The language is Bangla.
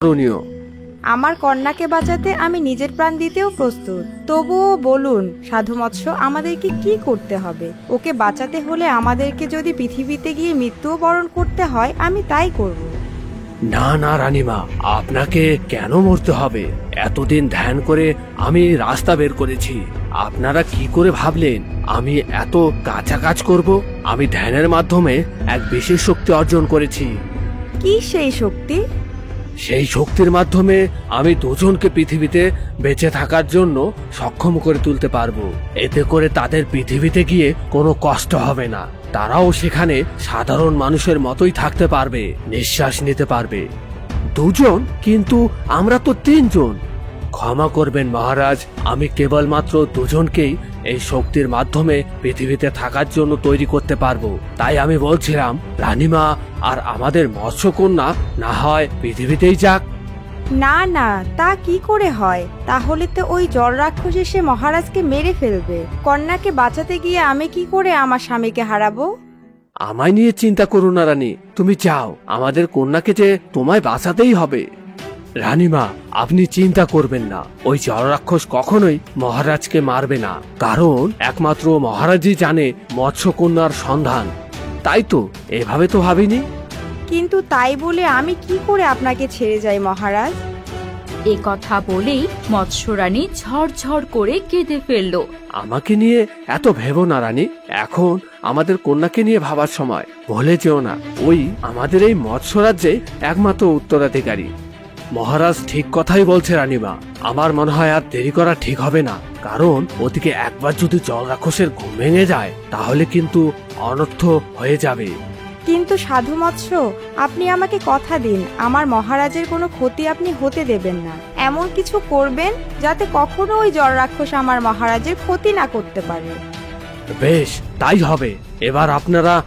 করণীয়। আমার কন্যাকে বাঁচাতে আমি নিজের প্রাণ দিতেও প্রস্তুত। তবুও বলুন সাধু মৎস্য, আমাদেরকে কি করতে হবে? ওকে বাঁচাতে হলে আমাদেরকে যদি পৃথিবীতে গিয়ে মৃত্যুও বরণ করতে হয়, আমি তাই করব। না না রানীমা, আপনাকে কেন মরতে হবে? এতদিন ধ্যান করে আমি রাস্তা বের করেছি। আপনারা কি করে ভাবলেন আমি এত কাঁচা কাজ করব? আমি ধ্যানের মাধ্যমে এক বিশেষ শক্তি অর্জন করেছি। কি সেই শক্তি? সেই শক্তির মাধ্যমে আমি দুজনকে পৃথিবীতে বেঁচে থাকার জন্য সক্ষম করে তুলতে পারবো। এতে করে তাদের পৃথিবীতে গিয়ে কোনো কষ্ট হবে না। তারাও সেখানে সাধারণ মানুষের মতোই থাকতে পারবে, নিঃশ্বাস নিতে পারবে। দুজন? কিন্তু আমরা তো তিনজন। ক্ষমা করবেন মহারাজ, আমি কেবলমাত্র দুজনকেই এই শক্তির মাধ্যমে পৃথিবীতে থাকার জন্য তৈরি করতে পারবো। তাই আমি বলছিলাম রানীমা আর আমাদের মৎস্যকন্যা না হয় পৃথিবীতেই যাক। না না, তা কি করে হয়? তাহলে তো ওই জল রাক্ষস এসে মহারাজকে মেরে ফেলবে। কন্যাকে বাঁচাতে গিয়ে আমি কি করে আমার স্বামীকে হারাবো? আমায় নিয়ে চিন্তা করো না রানী, তুমি চাও আমাদের কন্যাকে যে তোমায় বাঁচাতেই হবে। রানীমা, আপনি চিন্তা করবেন না, ওই জলরাক্ষস কখনোই মহারাজকে মারবে না। কারণ একমাত্র মহারাজই জানে মৎস্যকন্যার সন্ধান। তাই তো এভাবে তো ভাবিনি। কিন্তু তাই বলে আমি কি করে আপনাকে ছেড়ে যাই মহারাজ? এ কথা বলেই মৎস্যরানী ঝরঝর করে কেঁদে ফেলল। আমাকে নিয়ে এত ভেবো না রানী, এখন আমাদের কন্যাকে নিয়ে ভাবার সময়। ভুলে যেও না, ওই আমাদের এই মৎস্য রাজ্যে একমাত্র উত্তরাধিকারী। মহারাজ ঠিক কথাই বলছে রানীমা। আমার মনে হয় আর দেরি করা ঠিক হবে না। কারণ ওদিকে একবার যদি জল রাক্ষসের ঘুম ভেঙে যায় তাহলে কিন্তু অনর্থ হয়ে যাবে। কিন্তু সাধু মৎস্য, আপনি আমাকে কথা দিন, আমার মহারাজের কোনো ক্ষতি আপনি হতে দেবেন না। এমন কিছু করবেন যাতে কখনো ওই জল রাক্ষস আমার মহারাজের ক্ষতি না করতে পারে। বেশ, তাই হবে। এবার আপনারা